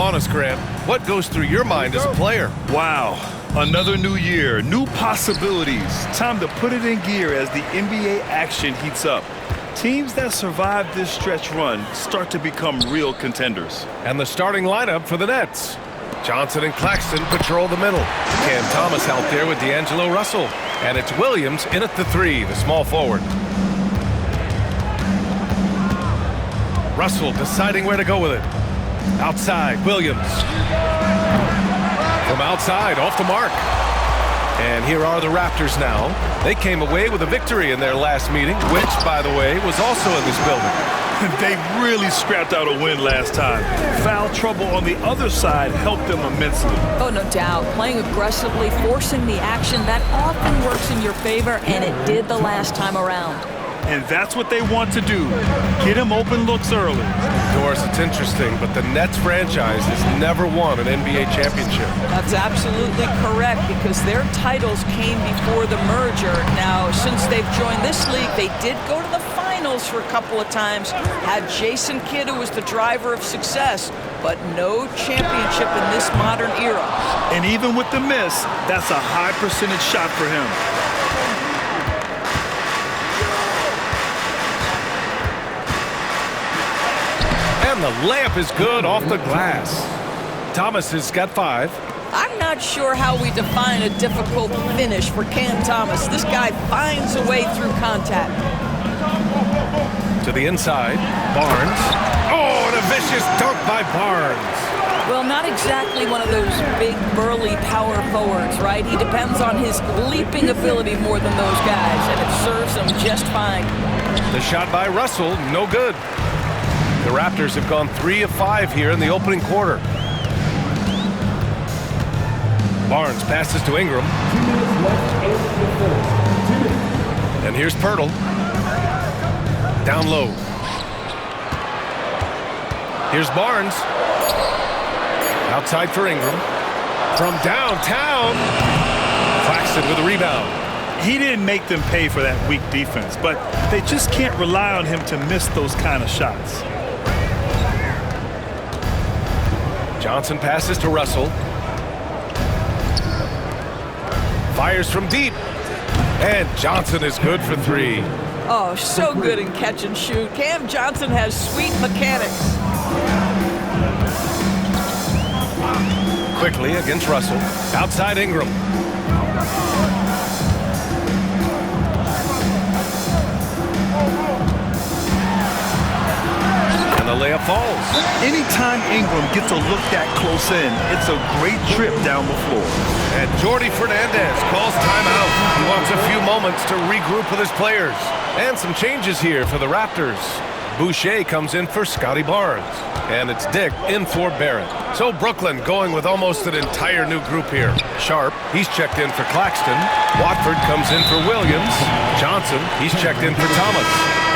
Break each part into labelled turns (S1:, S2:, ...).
S1: on us, Grant. What goes through your mind as a player?
S2: Wow, another new year, new possibilities. Time to put it in gear as the NBA action heats up. Teams that survive this stretch run start to become real contenders.
S1: And the starting lineup for the Nets. Johnson and Claxton patrol the middle. Cam Thomas out there with D'Angelo Russell. And it's Williams in at the 3, the small forward. Russell deciding where to go with it. Outside, Williams. From outside, off the mark. And here are the Raptors now. They came away with a victory in their last meeting, which, by the way, was also in this building.
S2: They really scrapped out a win last time. Foul trouble on the other side helped them immensely.
S3: Oh, no doubt. Playing aggressively, forcing the action, that often works in your favor, and it did the last time around.
S2: And that's what they want to do. Get him open looks early.
S1: Doris, it's interesting, but the Nets franchise has never won an NBA championship.
S3: That's absolutely correct, because their titles came before the merger. Now, since they've joined this league, they did go to the finals for a couple of times. Had Jason Kidd, who was the driver of success, but no championship in this modern era.
S2: And even with the miss, that's a high percentage shot for him.
S1: And the layup is good off the glass. Thomas has got 5.
S3: I'm not sure how we define a difficult finish for Cam Thomas. This guy finds a way through contact.
S1: To the inside, Barnes. Oh, and a vicious dunk by Barnes.
S3: Well, not exactly one of those big, burly power forwards, right? He depends on his leaping ability more than those guys, and it serves him just fine.
S1: The shot by Russell, no good. The Raptors have gone 3 of 5 here in the opening quarter. Barnes passes to Ingram. And here's Pirtle. Down low. Here's Barnes. Outside for Ingram. From downtown. Claxton with a rebound.
S2: He didn't make them pay for that weak defense, but they just can't rely on him to miss those kind of shots.
S1: Johnson passes to Russell. Fires from deep. And Johnson is good for 3.
S3: Oh, so good in catch and shoot. Cam Johnson has sweet mechanics.
S1: Quickly against Russell. Outside Ingram. And the layup falls.
S2: Anytime Ingram gets a look that close in, it's a great trip down the floor.
S1: And Jordi Fernandez calls timeout. He wants a few moments to regroup with his players. And some changes here for the Raptors. Boucher comes in for Scotty Barnes. And it's Dick in for Barrett. So Brooklyn going with almost an entire new group here. Sharp, he's checked in for Claxton. Watford comes in for Williams. Johnson, he's checked in for Thomas.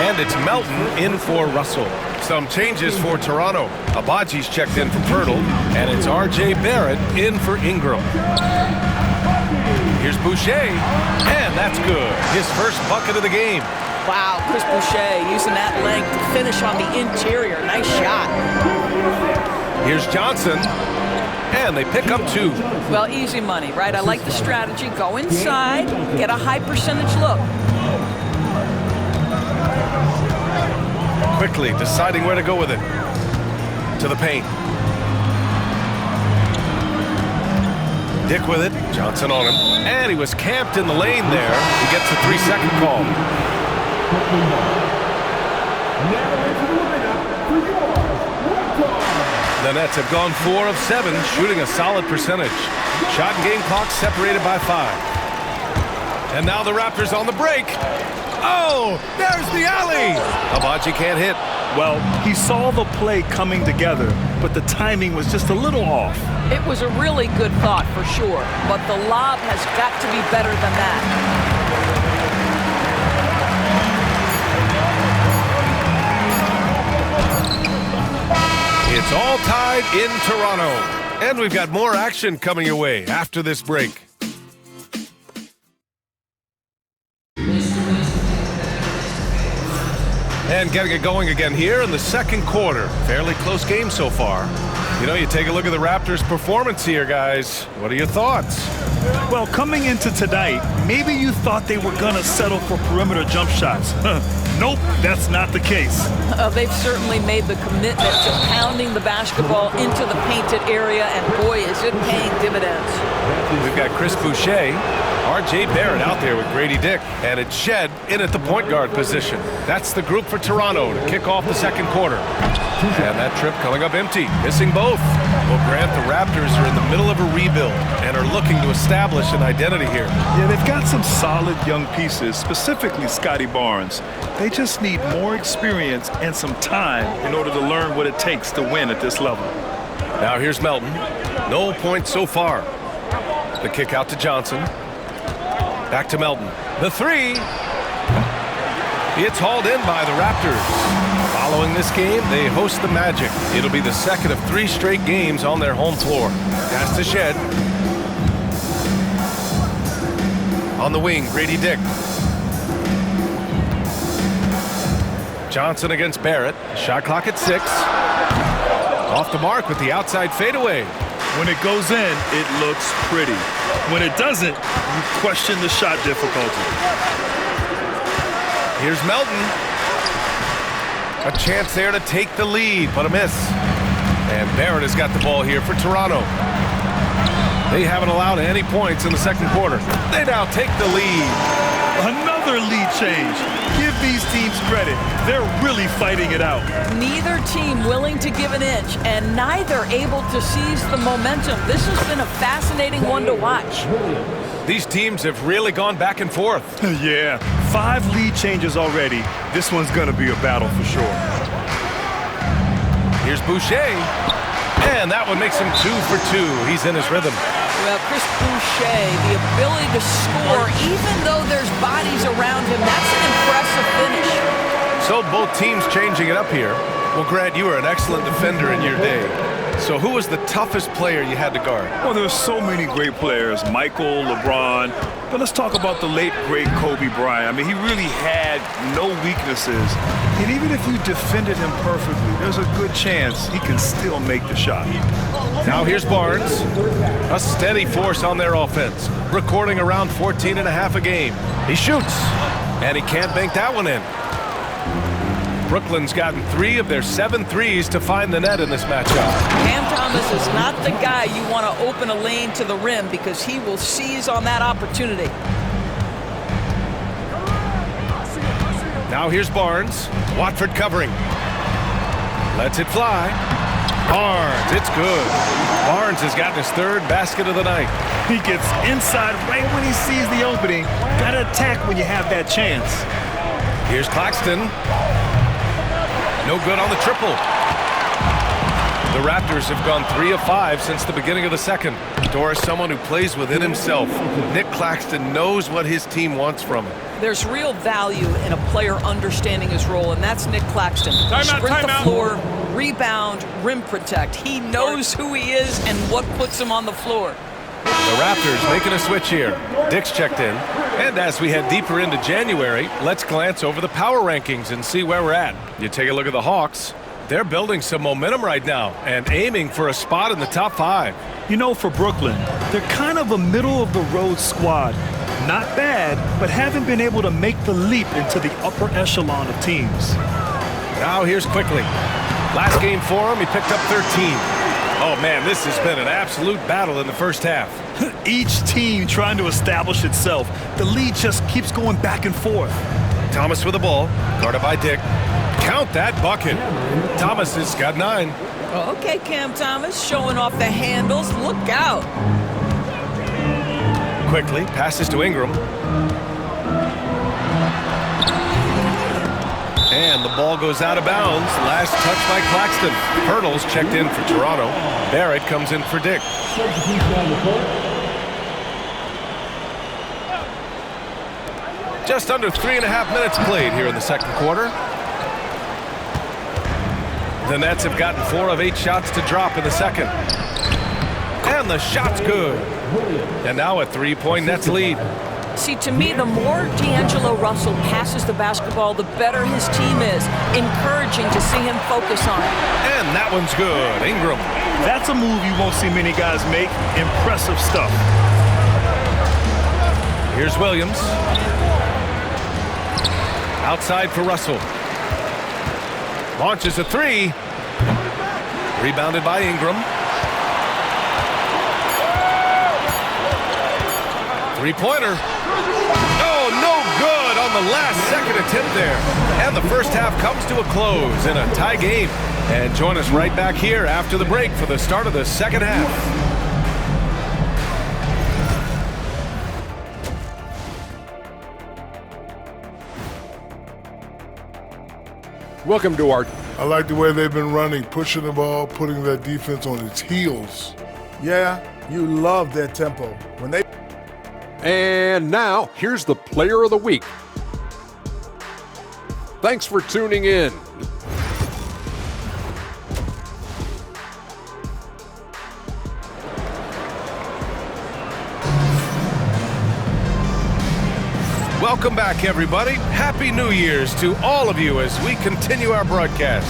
S1: And it's Melton in for Russell. Some changes for Toronto. Abaji's checked in for Pirtle. And it's R.J. Barrett in for Ingram. Here's Boucher. And that's good. His first bucket of the game.
S3: Wow, Chris Boucher using that length to finish on the interior. Nice shot.
S1: Here's Johnson. And they pick up 2.
S3: Well, easy money, right? I like the strategy. Go inside, get a high percentage look.
S1: Quickly deciding where to go with it. To the paint. Dick with it. Johnson on him. And he was camped in the lane there. He gets a 3-second call. The Nets have gone 4 of 7, shooting a solid percentage. Shot and game clock separated by 5. And now the Raptors on the break. Oh, there's the alley. Abaji can't hit.
S2: Well, he saw the play coming together, but the timing was just a little off.
S3: It was a really good thought for sure, but the lob has got to be better than that.
S1: It's all tied in Toronto. And we've got more action coming your way after this break. And getting it going again here in the second quarter. Fairly close game so far. You know, you take a look at the Raptors' performance here, guys. What are your thoughts?
S2: Well, coming into tonight, maybe you thought they were going to settle for perimeter jump shots. Nope, that's not the case.
S3: They've certainly made the commitment to pounding the basketball into the painted area, and boy, is it paying dividends.
S1: We've got Chris Boucher, R.J. Barrett out there with Grady Dick, and it's Shed in at the point guard position. That's the group for Toronto to kick off the second quarter. And that trip coming up empty, missing both. Well, Grant, the Raptors are in the middle of a rebuild and are looking to establish an identity here.
S2: Yeah, they've got some solid young pieces, specifically Scotty Barnes. They just need more experience and some time in order to learn what it takes to win at this level.
S1: Now here's Melton. No points so far. The kick out to Johnson. Back to Melton. The three. It's hauled in by the Raptors. Following this game, they host the Magic. It'll be the second of 3 straight games on their home floor. Pass to Shed. On the wing, Grady Dick. Johnson against Barrett. Shot clock at 6. Off the mark with the outside fadeaway.
S2: When it goes in, it looks pretty. When it doesn't, you question the shot difficulty.
S1: Here's Melton. A chance there to take the lead, but a miss. And Barrett has got the ball here for Toronto. They haven't allowed any points in the second quarter. They now take the lead.
S2: Another lead change. Give these teams credit. They're really fighting it out.
S3: Neither team willing to give an inch, and neither able to seize the momentum. This has been a fascinating one to watch.
S1: These teams have really gone back and forth.
S2: Yeah, 5 lead changes already. This one's going to be a battle for sure.
S1: Here's Boucher. And that one makes him 2 for 2. He's in his rhythm.
S3: Well, Chris Boucher, the ability to score, even though there's bodies around him, that's an impressive finish.
S1: So both teams changing it up here. Well, Grant, you were an excellent defender in your day. So who was the toughest player you had to guard?
S2: Well, there's so many great players, Michael, LeBron, but let's talk about the late, great Kobe Bryant. I mean, he really had no weaknesses, and even if you defended him perfectly, there's a good chance he can still make the shot.
S1: Now here's Barnes, a steady force on their offense, recording around 14.5 a game. He shoots, and he can't bank that one in. Brooklyn's gotten 3 of their 7 threes to find the net in this matchup.
S3: Cam Thomas is not the guy you want to open a lane to the rim because he will seize on that opportunity.
S1: Now here's Barnes. Watford covering. Lets it fly. Barnes, it's good. Barnes has gotten his 3rd basket of the night.
S2: He gets inside right when he sees the opening. Gotta attack when you have that chance.
S1: Here's Claxton. No good on the triple. The Raptors have gone 3 of 5 since the beginning of the second. Doris, someone who plays within himself. Nick Claxton knows what his team wants from him.
S3: There's real value in a player understanding his role, and that's Nick Claxton. Sprint the floor, rebound, rim protect. He knows who he is and what puts him on the floor.
S1: The Raptors making a switch here. Dick's checked in. And as we head deeper into January, let's glance over the power rankings and see where we're at. You take a look at the Hawks. They're building some momentum right now and aiming for a spot in the top 5.
S2: You know, for Brooklyn, they're kind of a middle-of-the-road squad. Not bad, but haven't been able to make the leap into the upper echelon of teams.
S1: Now here's Quickly. Last game for him, he picked up 13. Oh, man, this has been an absolute battle in the first half.
S2: Each team trying to establish itself. The lead just keeps going back and forth.
S1: Thomas with the ball, guarded by Dick. Count that bucket. Thomas has got 9.
S3: Okay, Cam Thomas showing off the handles. Look out.
S1: Quickly passes to Ingram. And the ball goes out of bounds. Last touch by Claxton. Hurdles checked in for Toronto. Barrett comes in for Dick. Just under 3.5 minutes played here in the second quarter. The Nets have gotten 4 of 8 shots to drop in the second. And the shot's good. And now a 3-point Nets lead.
S3: See, to me, the more D'Angelo Russell passes the basketball, the better his team is. Encouraging to see him focus on it.
S1: And that one's good. Ingram.
S2: That's a move you won't see many guys make. Impressive stuff.
S1: Here's Williams. Outside for Russell. Launches a three. Rebounded by Ingram. Three-pointer. Oh, no good on the last second attempt there. And the first half comes to a close in a tie game. And join us right back here after the break for the start of the second half.
S4: Welcome to our...
S5: I like the way they've been running, pushing the ball, putting that defense on its heels.
S6: Yeah, you love their tempo. When they...
S4: And now, here's the Player of the Week. Thanks for tuning in.
S1: Welcome back, everybody. Happy New Year's to all of you as we continue our broadcast.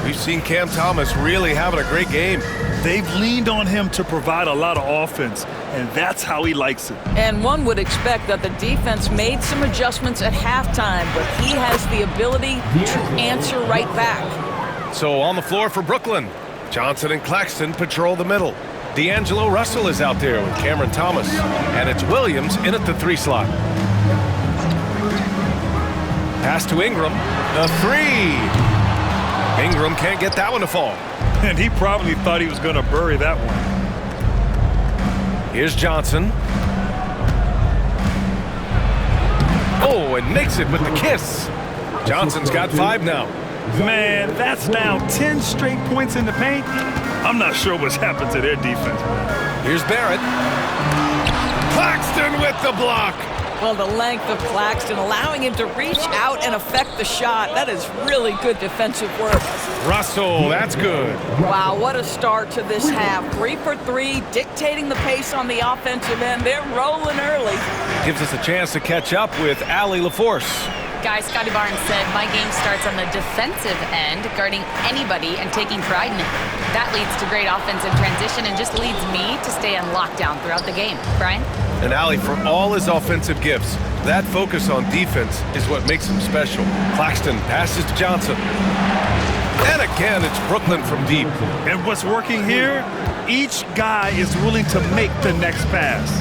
S1: We've seen Cam Thomas really having a great game.
S2: They've leaned on him to provide a lot of offense, and that's how he likes it.
S3: And one would expect that the defense made some adjustments at halftime, but he has the ability to answer right back.
S1: So on the floor for Brooklyn, Johnson and Claxton patrol the middle. D'Angelo Russell is out there with Cameron Thomas, and it's Williams in at the 3 slot. Pass to Ingram, the 3. Ingram can't get that one to fall.
S2: And he probably thought he was going to bury that one.
S1: Here's Johnson. Oh, and makes it with the kiss. Johnson's got 5 now.
S2: Man, that's now 10 straight points in the paint. I'm not sure what's happened to their defense.
S1: Here's Barrett. Claxton with the block.
S3: Well, the length of Claxton allowing him to reach out and affect the shot. That is really good defensive work.
S1: Russell, that's good.
S3: Wow, what a start to this half. 3 for 3, dictating the pace on the offensive end. They're rolling early.
S1: Gives us a chance to catch up with Allie LaForce.
S7: Guys, Scotty Barnes said, my game starts on the defensive end, guarding anybody and taking pride in it. That leads to great offensive transition and just leads me to stay on lockdown throughout the game. Brian?
S1: And Allie, for all his offensive gifts, that focus on defense is what makes him special. Claxton passes to Johnson. And again, it's Brooklyn from deep.
S2: And what's working here, each guy is willing to make the next pass.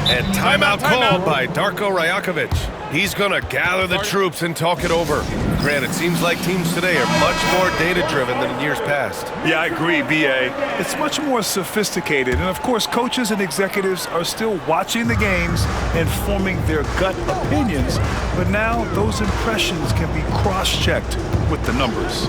S1: And timeout called by Darko Rajakovic. He's going to gather the troops and talk it over. Grant, it seems like teams today are much more data-driven than in years past.
S2: Yeah, I agree, B.A. It's much more sophisticated. And, of course, coaches and executives are still watching the games and forming their gut opinions. But now those impressions can be cross-checked with the numbers.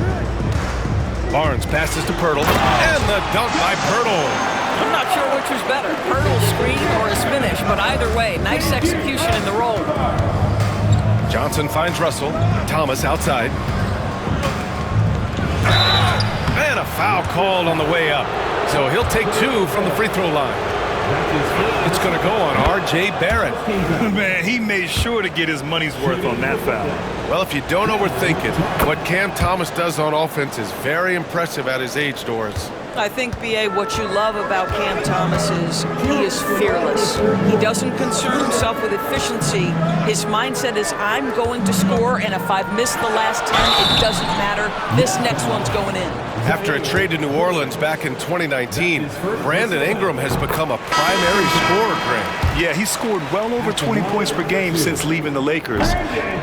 S1: Barnes passes to Pirtle. And the dunk by Pirtle.
S3: I'm not sure which was better, Pirtle's screen or his finish, but either way, nice execution in the roll.
S1: Johnson finds Russell. Thomas outside. And a foul called on the way up. So he'll take 2 from the free throw line. It's going to go on R.J. Barrett.
S2: Man, he made sure to get his money's worth on that foul.
S1: Well, if you don't overthink it, what Cam Thomas does on offense is very impressive at his age, Doris.
S3: I think, B.A., what you love about Cam Thomas is he is fearless. He doesn't concern himself with efficiency. His mindset is, I'm going to score, and if I've missed the last 10, it doesn't matter. This next one's going in.
S1: After a trade to New Orleans back in 2019, Brandon Ingram has become a primary scorer, Grant.
S2: Yeah, he scored well over 20 points per game since leaving the Lakers.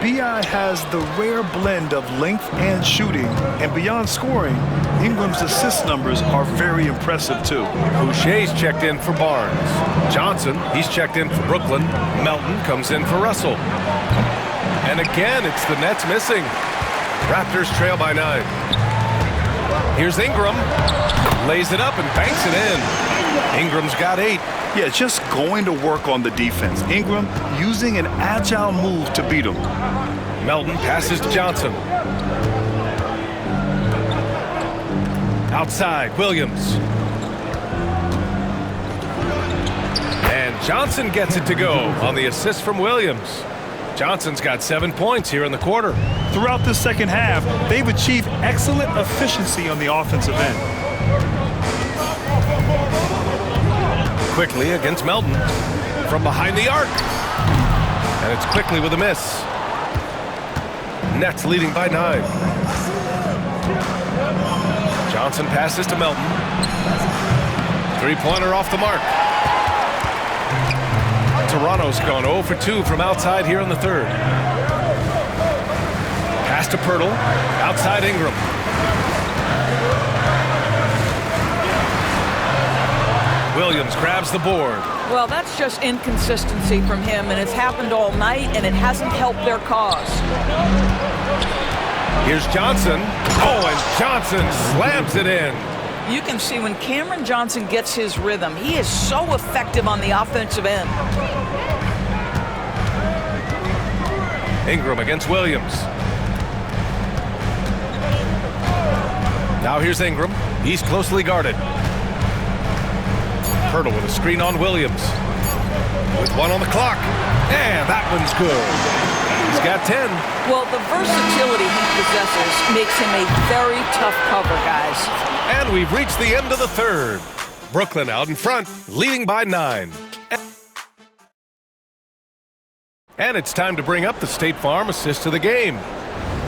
S2: B.I. has the rare blend of length and shooting, and beyond scoring, Ingram's assist numbers are very impressive, too.
S1: Boucher's checked in for Barnes. Johnson, he's checked in for Brooklyn. Melton comes in for Russell. And again, it's the Nets missing. Raptors trail by 9. Here's Ingram. Lays it up and banks it in. Ingram's got 8.
S2: Yeah, just going to work on the defense. Ingram using an agile move to beat him.
S1: Melton passes to Johnson. Outside, Williams. And Johnson gets it to go on the assist from Williams. Johnson's got 7 points here in the quarter.
S2: Throughout the second half, they've achieved excellent efficiency on the offensive end.
S1: Quickly against Melton from behind the arc. And it's quickly with a miss. Nets leading by 9. Johnson passes to Melton. Three-pointer off the mark. Toronto's gone 0 for 2 from outside here in the third. Pass to Pirtle. Outside Ingram. Williams grabs the board.
S3: Well, that's just inconsistency from him, and it's happened all night, and it hasn't helped their cause.
S1: Here's Johnson. Oh, and Johnson slams it in.
S3: You can see when Cameron Johnson gets his rhythm, he is so effective on the offensive end.
S1: Ingram against Williams. Now here's Ingram. He's closely guarded. Pirtle with a screen on Williams. With 1 on the clock. And that one's good. He's got 10.
S3: Well, the versatility he possesses makes him a very tough cover, guys.
S1: And we've reached the end of the third. Brooklyn out in front, leading by 9. And it's time to bring up the State Farm assist to the game.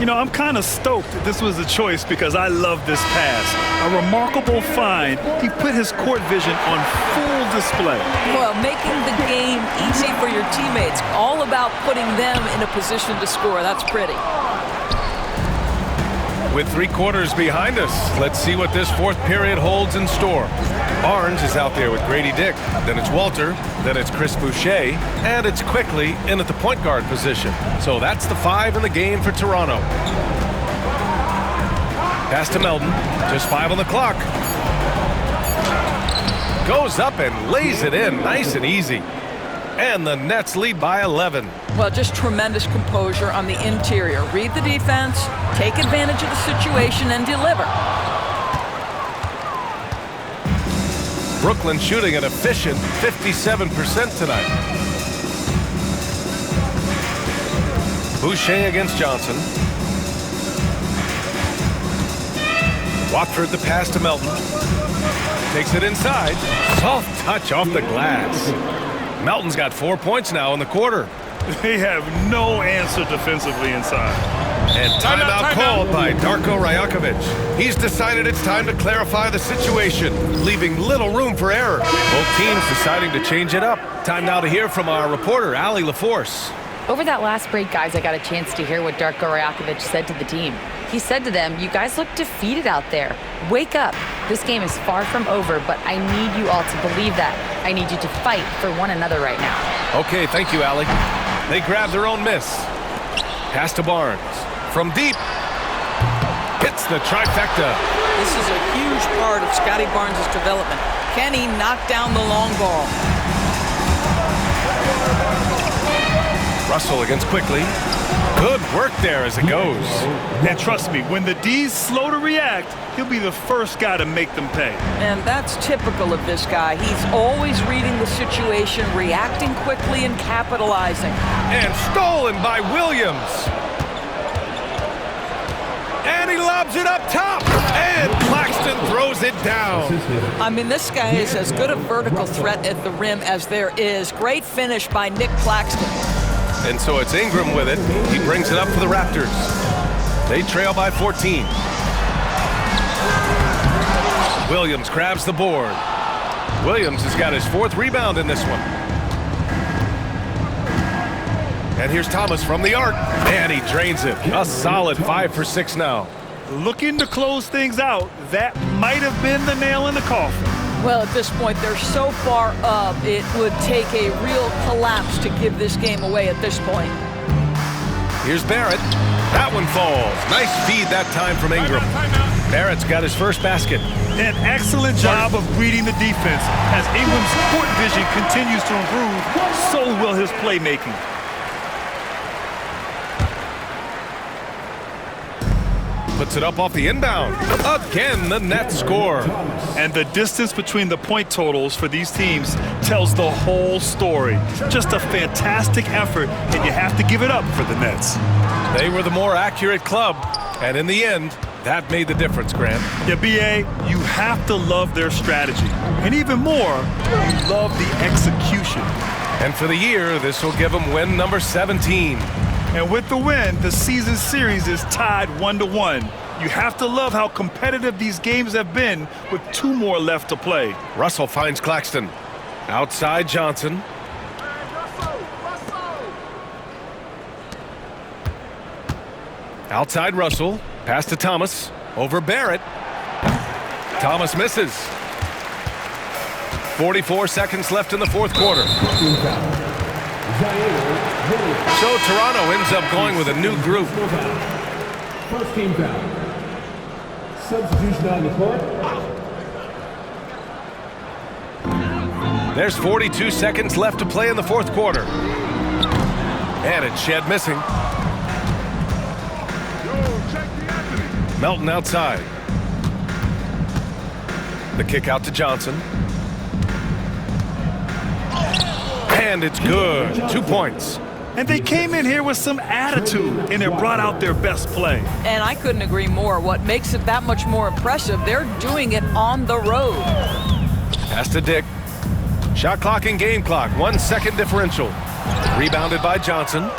S2: You know, I'm kind of stoked that this was a choice because I love this pass. A remarkable find. He put his court vision on full display.
S3: Well, making the game easy for your teammates. All about putting them in a position to score. That's pretty.
S1: With 3 quarters behind us, let's see what this fourth period holds in store. Barnes is out there with Grady Dick. Then it's Walter. Then it's Chris Boucher. And it's Quickly in at the point guard position. So that's the 5 in the game for Toronto. Pass to Melton. Just 5 on the clock. Goes up and lays it in nice and easy. And the Nets lead by 11.
S3: Well, just tremendous composure on the interior. Read the defense, take advantage of the situation, and deliver.
S1: Brooklyn shooting an efficient 57% tonight. Boucher against Johnson. Watford the pass to Melton. Takes it inside. Soft touch off the glass. Melton's got 4 points now in the quarter.
S2: They have no answer defensively inside.
S1: And timeout called by Darko Rajakovic. He's decided it's time to clarify the situation, leaving little room for error. Both teams deciding to change it up. Time now to hear from our reporter, Allie LaForce.
S7: Over that last break, guys, I got a chance to hear what Darko Rajakovic said to the team. He said to them, "You guys look defeated out there. Wake up. This game is far from over, but I need you all to believe that. I need you to fight for one another right now."
S1: Okay, thank you, Allie. They grab their own miss. Pass to Barnes. From deep. Hits the trifecta.
S3: This is a huge part of Scotty Barnes' development. Can he knock down the long ball?
S1: Russell against Quickly. Good work there as it goes.
S2: And trust me, when the D's slow to react, he'll be the first guy to make them pay.
S3: And that's typical of this guy. He's always reading the situation, reacting quickly, and capitalizing.
S1: And stolen by Williams. And he lobs it up top. And Claxton throws it down.
S3: I mean, this guy is as good a vertical threat at the rim as there is. Great finish by Nick Claxton.
S1: And so it's Ingram with it. He brings it up for the Raptors. They trail by 14. Williams grabs the board. Williams has got his 4th rebound in this one. And here's Thomas from the arc. And he drains it. A solid 5 for 6 now.
S2: Looking to close things out. That might have been the nail in the coffin.
S3: Well, at this point, they're so far up, it would take a real collapse to give this game away at this point.
S1: Here's Barrett. That one falls. Nice feed that time from Ingram. Barrett's got his first basket.
S2: An excellent job of reading the defense. As Ingram's court vision continues to improve, so will his playmaking.
S1: puts it up off the inbound. Again, the Nets score.
S2: And the distance between the point totals for these teams tells the whole story. Just a fantastic effort, and you have to give it up for the Nets.
S1: They were the more accurate club, and in the end, that made the difference, Grant.
S2: Yeah, B.A., you have to love their strategy. And even more, you love the execution.
S1: And for the year, this will give them win number 17.
S2: And with the win, the season series is tied 1-1. You have to love how competitive these games have been with 2 more left to play.
S1: Russell finds Claxton. Outside Johnson. Outside Russell. Pass to Thomas. Over Barrett. Thomas misses. 44 seconds left in the fourth quarter. So Toronto ends up going with a new group.
S8: First team foul. Substitution on the court.
S1: There's 42 seconds left to play in the fourth quarter. And it's Shed missing. Melton outside. The kick out to Johnson. And it's good. 2 points.
S2: And they came in here with some attitude, and it brought out their best play.
S3: And I couldn't agree more. What makes it that much more impressive, they're doing it on the road.
S1: Pass to Dick. Shot clock and game clock. 1 second differential. Rebounded by Johnson.